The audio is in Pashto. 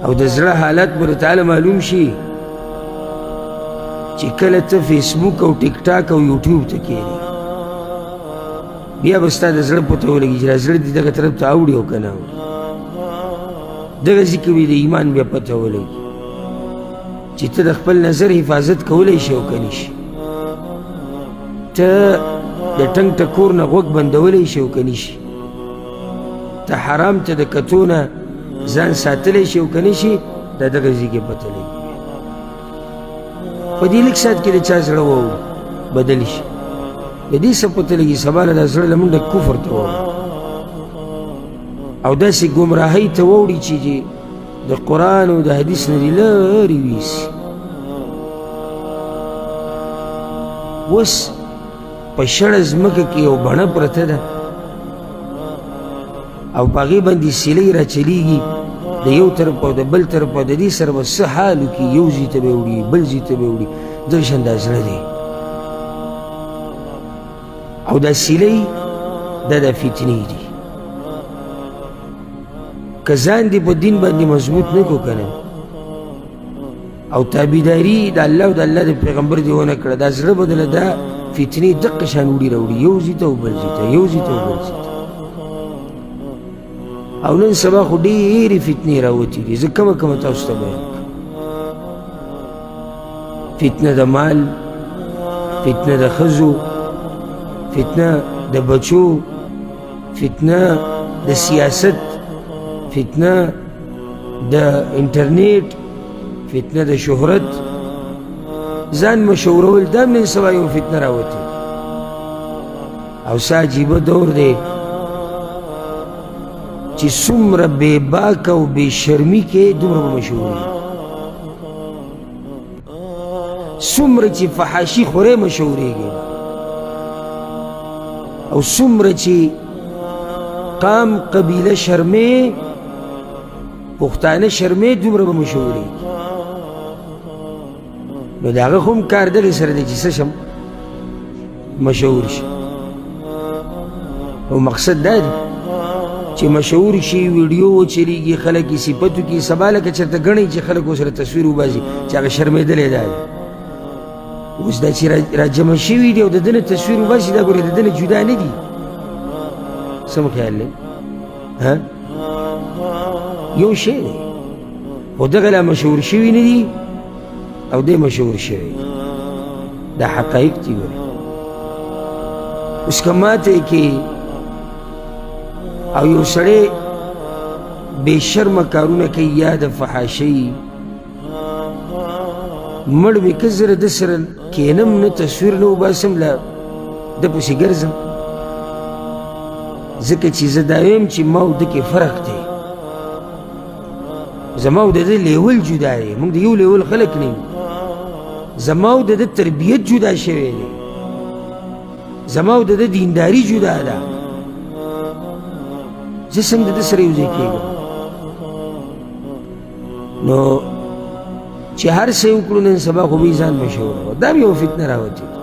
او د زړه حالت به تعالی معلوم شي چې کله ته فیسبوک او ټیک ټاک او یوټیوب ته کښېنې بیا به ستا د زړه پته ولګي چې دا زړه دې دغه طرف ته اوړي او که نه اوړي دغسې که وي د ایمان بیا پته ولګي چې ته د خپل نظر حفاظت کولی شي او که نه شي ته د ټنګ ټکور نه غوږ بندولی شي او که نه شي ته حرام ته د کتو نه ځان ساتلی شي او که نه شي دا دغه ځای کې پته لګي په دې لږ ساعت کې د چا زړه واوړي بدل شي د دې څه پته لګي سبا له دا زړه له منډه کفر ته واوړي او داسې ګمراهۍ ته واوړي چې د قرآن او د حدیث نه دې لرې ویسي اوس په شړه ځمکه کې یو بڼه پرته ده او په هغې باندې سیلۍ راچلیږي د یو طرف او د بل طرف او د دې سره به څه حال وکړي یو ځای ته به وړي بل ځای ته به وړي دغه شان دا زړه دی او دا سیلۍ دا د فتنې دي که ځان دې په دین باندې مضبوط نه کړو که نه او تابعداري د الله او د الله د پیغمبر دې ونه کړه دا زړه به دله دا فتنې دقه شان وړي راوړي یو ځای ته او بل ځای ته یو ځای ته او بل ځای ته او نن سبا خو ډېرې فتنې راوتې دي زه کمه کمه تاسو ته بیان کړم فتنه د مال فتنه د ښځو فتنه د بچو فتنه د سیاست فتنه د انټرنیټ فتنه د شهرت ځان مشهورول دا هم نن سبا یو فتنه راوتې او څه عجیبه دور دی چې څومره بې باکه او بې شرمي کې دومره به مشهوري څومره چې فحاشي خورې مشهورېږي او څومره چې قام قبیله شرمې پښتانه شرمې دومره به مشهورېږي نو د هغه خو هم کار دغې سره دی چې څه شم مشهور شي او مقصد دا دی چې مشهور شي ویډیو وچلیږي خلک یې صفت وکړي سبا لکه چېرته ګڼئ چې خلک ورسره تصویر وباسي چې هغه شرمېدلی دا دی اوس دا چې راجمع شوي دي او د ده نه تصویر وباسي دا ګورې د ده نه جدا نه دي څه مو خیال دی یو شی دی خو دغه لا مشهور شوي نه دي او دی مشهور شوی دا حقایق دي ګورې اوس که ماته کې او یو سړی بې شرمه کارونه کوي یا د فحاشۍ مړ مې که زه د سره کښېنم نه تصویر نه وباسم له ده پسې ګرځم ځکه چې زه دا ویم چې ما او ده کې فرق دی زما او د ده لیول جدا دی موږ د یو لیول خلک نه یو زما او د ده تربیت جدا شوی دی زما او د ده دینداري جدا ده زه څنګه د ده سره یو ځای کېږم نو چې هر څه وکړو نن سبا خو به یې ځان مشهوره دا هم یو فتنه راوتې